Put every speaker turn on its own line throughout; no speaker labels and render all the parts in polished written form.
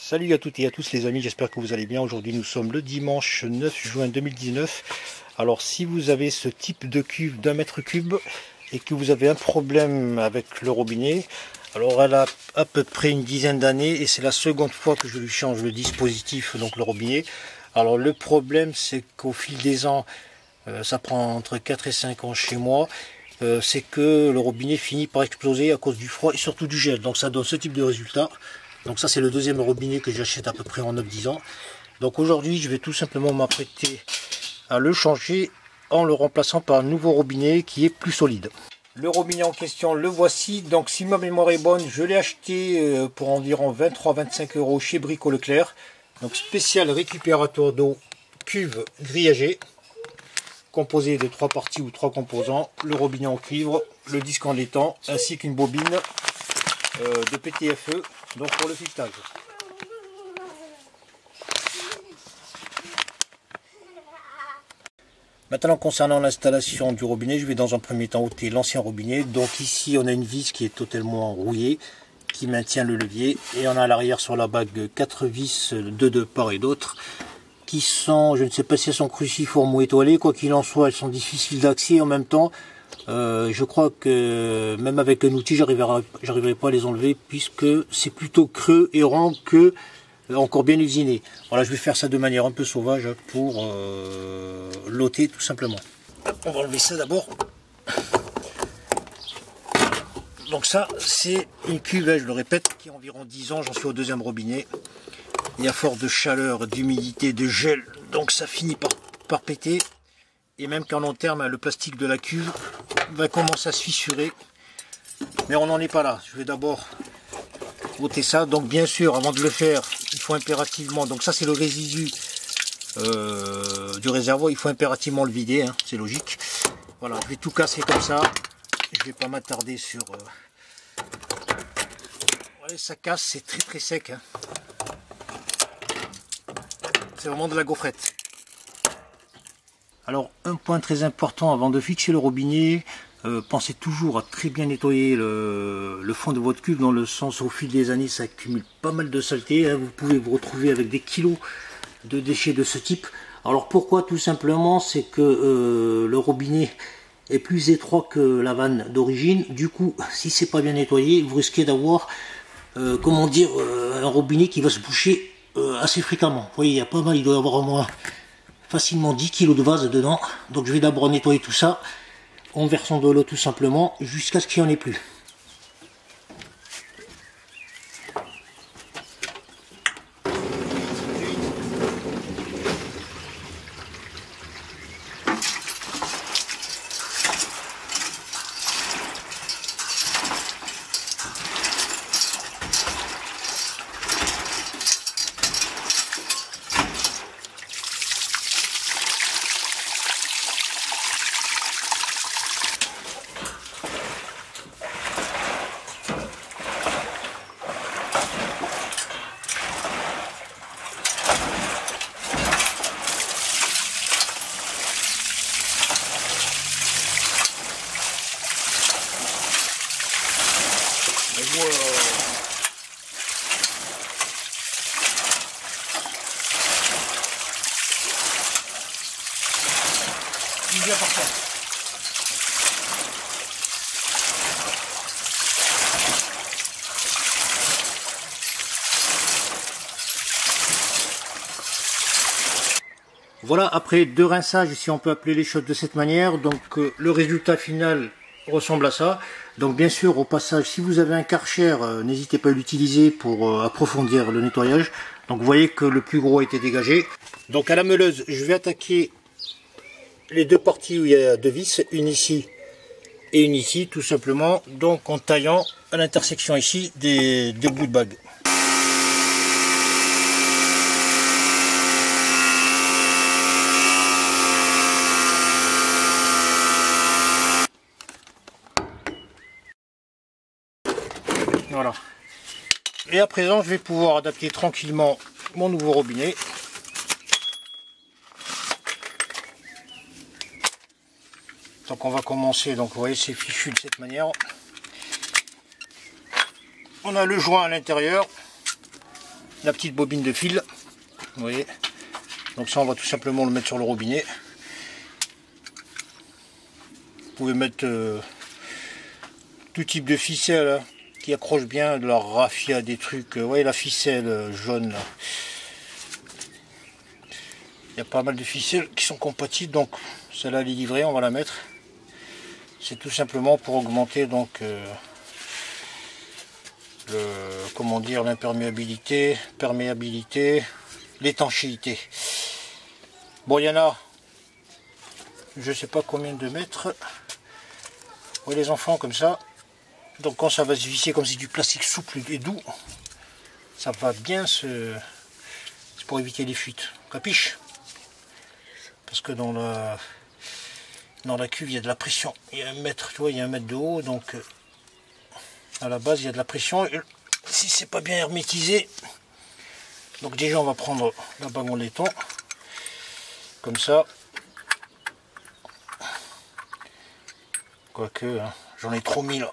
Salut à toutes et à tous les amis, j'espère que vous allez bien. Aujourd'hui nous sommes le dimanche 9 juin 2019. Alors si vous avez ce type de cuve d'1 mètre cube et que vous avez un problème avec le robinet, alors elle a à peu près une dizaine d'années et c'est la seconde fois que je lui change le dispositif, donc le robinet. Alors le problème c'est qu'au fil des ans, ça prend entre 4 et 5 ans chez moi, c'est que le robinet finit par exploser à cause du froid et surtout du gel. Donc ça donne ce type de résultat. Donc ça c'est le deuxième robinet que j'achète à peu près en 9-10 ans. Donc aujourd'hui je vais tout simplement m'apprêter à le changer en le remplaçant par un nouveau robinet qui est plus solide. Le robinet en question, le voici. Donc si ma mémoire est bonne, je l'ai acheté pour environ 23-25 € chez Brico Leclerc. Donc spécial récupérateur d'eau, cuve grillagée, composé de 3 parties ou 3 composants, le robinet en cuivre, le disque en laiton, ainsi qu'une bobine de PTFE, donc pour le filetage. Maintenant concernant l'installation du robinet, je vais dans un premier temps ôter l'ancien robinet. Donc ici on a une vis qui est totalement rouillée, qui maintient le levier, et on a à l'arrière sur la bague 4 vis, 2 de part et d'autre, qui sont, je ne sais pas si elles sont cruciformes ou étoilées, quoi qu'il en soit, elles sont difficiles d'accès en même temps. Je crois que même avec un outil, j'arriverai pas à les enlever puisque c'est plutôt creux et rond que encore bien usiné. Voilà, je vais faire ça de manière un peu sauvage pour l'ôter tout simplement. On va enlever ça d'abord. Donc ça, c'est une cuve, je le répète, qui a environ 10 ans. J'en suis au deuxième robinet. Il y a fort de chaleur, d'humidité, de gel, donc ça finit par péter. Et même qu'en long terme, le plastique de la cuve va commencer à se fissurer. Mais on n'en est pas là. Je vais d'abord ôter ça. Donc bien sûr, avant de le faire, il faut impérativement... Donc ça c'est le résidu du réservoir. Il faut impérativement le vider, hein, c'est logique. Voilà, je vais tout casser comme ça. Je ne vais pas m'attarder sur... Ouais, ça casse, c'est très sec. Hein. C'est vraiment de la gaufrette. Alors un point très important avant de fixer le robinet, pensez toujours à très bien nettoyer le fond de votre cuve, dans le sens au fil des années ça accumule pas mal de saleté, hein. Vous pouvez vous retrouver avec des kilos de déchets de ce type. Alors pourquoi? Tout simplement c'est que le robinet est plus étroit que la vanne d'origine, du coup si c'est pas bien nettoyé vous risquez d'avoir comment dire, un robinet qui va se boucher assez fréquemment. Vous voyez, il y a pas mal, il doit y avoir au moins facilement 10 kg de vase dedans. Donc je vais d'abord nettoyer tout ça en versant de l'eau tout simplement jusqu'à ce qu'il n'y en ait plus. Voilà, après 2 rinçages, si on peut appeler les choses de cette manière, donc le résultat final ressemble à ça. Donc bien sûr, au passage, si vous avez un Karcher, n'hésitez pas à l'utiliser pour approfondir le nettoyage. Donc vous voyez que le plus gros a été dégagé. Donc à la meuleuse, je vais attaquer les 2 parties où il y a 2 vis, une ici et une ici, tout simplement. Donc en taillant à l'intersection ici des 2 bouts de bague. Voilà. Et à présent, je vais pouvoir adapter tranquillement mon nouveau robinet. Donc on va commencer, donc vous voyez c'est fichu de cette manière. On a le joint à l'intérieur. la petite bobine de fil. Vous voyez. Donc ça, on va tout simplement le mettre sur le robinet. Vous pouvez mettre tout type de ficelle hein, qui accroche bien, de la raffia, des trucs. Vous voyez la ficelle jaune là. Il y a pas mal de ficelles qui sont compatibles, donc celle-là elle est livrée, on va la mettre. C'est tout simplement pour augmenter donc comment dire, l'imperméabilité, perméabilité, l'étanchéité. Bon, il y en a, je sais pas combien de mètres. Vous voyez les enfants comme ça. Donc quand ça va se visser comme c'est du plastique souple et doux, ça va bien se... C'est pour éviter les fuites. Capiche? Parce que dans la cuve il y a de la pression. Il y a 1 mètre, tu vois, il y a 1 mètre de haut, donc à la base il y a de la pression. Et si c'est pas bien hermétisé, donc déjà on va prendre la bague en laiton, comme ça. Quoique, hein, j'en ai trop mis là.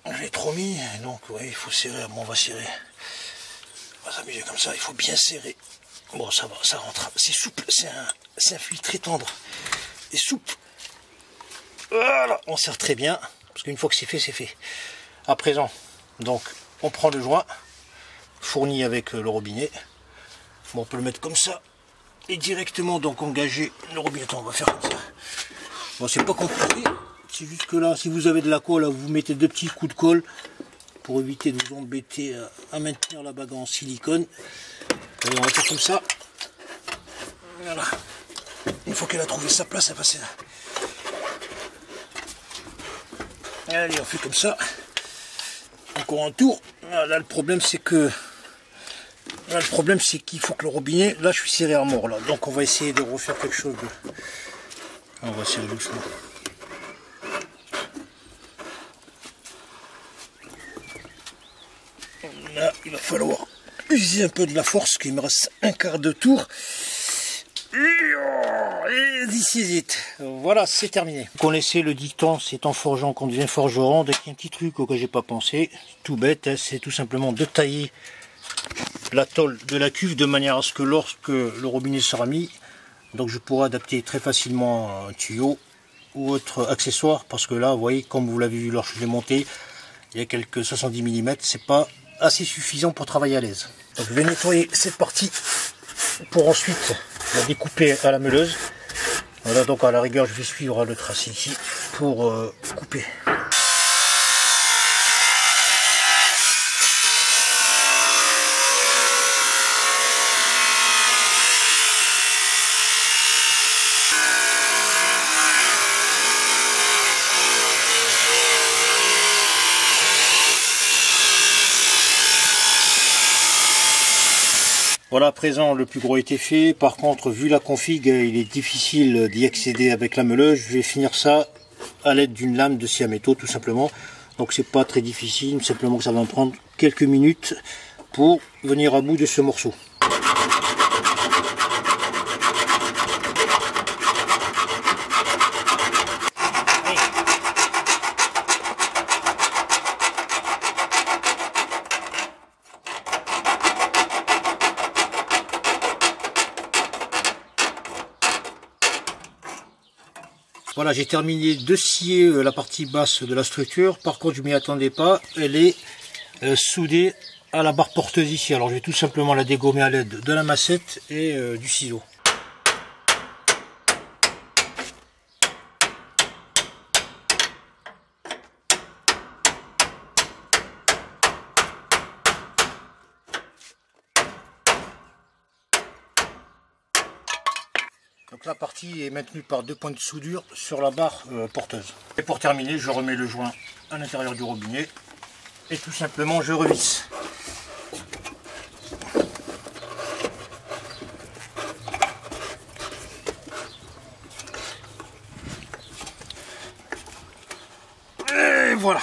J'en ai trop mis, donc ouais, il faut serrer. Bon, on va serrer. On va s'amuser comme ça, il faut bien serrer. Bon, ça va, ça rentre. C'est souple, c'est un fil très tendre et souple. Voilà, on serre très bien, parce qu'une fois que c'est fait, c'est fait. À présent, donc, on prend le joint, fourni avec le robinet. Bon, on peut le mettre comme ça, et directement, donc, engager le robinet. Attends, on va faire comme ça. Bon, c'est pas compliqué, c'est juste que là, si vous avez de la colle, là, vous mettez 2 petits coups de colle, pour éviter de vous embêter à maintenir la bague en silicone. Allez, on va faire comme ça. Voilà. Une fois qu'elle a trouvé sa place, elle va passer là. Allez, on fait comme ça. Encore un tour. Là, le problème, c'est que... Là, le problème, c'est qu'il faut que le robinet... Là, je suis serré à mort, là. Donc, on va essayer de refaire quelque chose de... On va serrer doucement. Là, il va falloir user un peu de la force, qu'il me reste 1/4 de tour. Et this is it. Voilà, c'est terminé. Vous connaissez le dicton, c'est en forgeant qu'on devient forgeron. Donc il y a un petit truc auquel j'ai pas pensé, tout bête, hein, c'est tout simplement de tailler la tôle de la cuve de manière à ce que lorsque le robinet sera mis, donc je pourrai adapter très facilement un tuyau ou autre accessoire, parce que là, vous voyez, comme vous l'avez vu lorsque je l'ai monté, il y a quelques 70 mm, c'est pas assez suffisant pour travailler à l'aise. Donc je vais nettoyer cette partie pour ensuite la découper à la meuleuse. Voilà, donc à la rigueur je vais suivre le tracé ici pour couper. Voilà, à présent le plus gros a été fait. Par contre, vu la config, il est difficile d'y accéder avec la meuleuse. Je vais finir ça à l'aide d'une lame de scie à métaux, tout simplement. Donc c'est pas très difficile, simplement que ça va me prendre quelques minutes pour venir à bout de ce morceau. Voilà, j'ai terminé de scier la partie basse de la structure. Par contre, je m'y attendais pas. Elle est soudée à la barre porteuse ici. Alors, je vais tout simplement la dégommer à l'aide de la massette et du ciseau. Donc la partie est maintenue par 2 points de soudure sur la barre porteuse. Et pour terminer, je remets le joint à l'intérieur du robinet et tout simplement je revisse. Et voilà.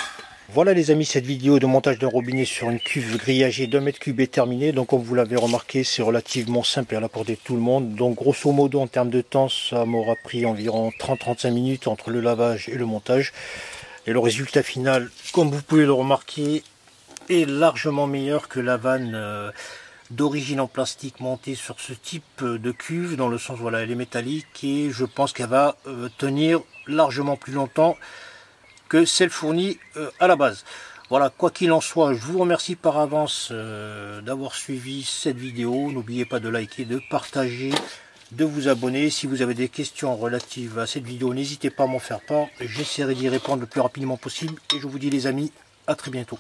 Voilà les amis, cette vidéo de montage d'un robinet sur une cuve grillagée d'1 m3 est terminée. Donc comme vous l'avez remarqué, c'est relativement simple et à la portée de tout le monde. Donc grosso modo en termes de temps, ça m'aura pris environ 30-35 minutes entre le lavage et le montage. Et le résultat final, comme vous pouvez le remarquer, est largement meilleur que la vanne d'origine en plastique montée sur ce type de cuve, dans le sens, voilà, elle est métallique et je pense qu'elle va tenir largement plus longtemps que celle fournie à la base. Voilà, quoi qu'il en soit, je vous remercie par avance d'avoir suivi cette vidéo. N'oubliez pas de liker, de partager, de vous abonner. Si vous avez des questions relatives à cette vidéo, n'hésitez pas à m'en faire part. J'essaierai d'y répondre le plus rapidement possible. Et je vous dis les amis, à très bientôt.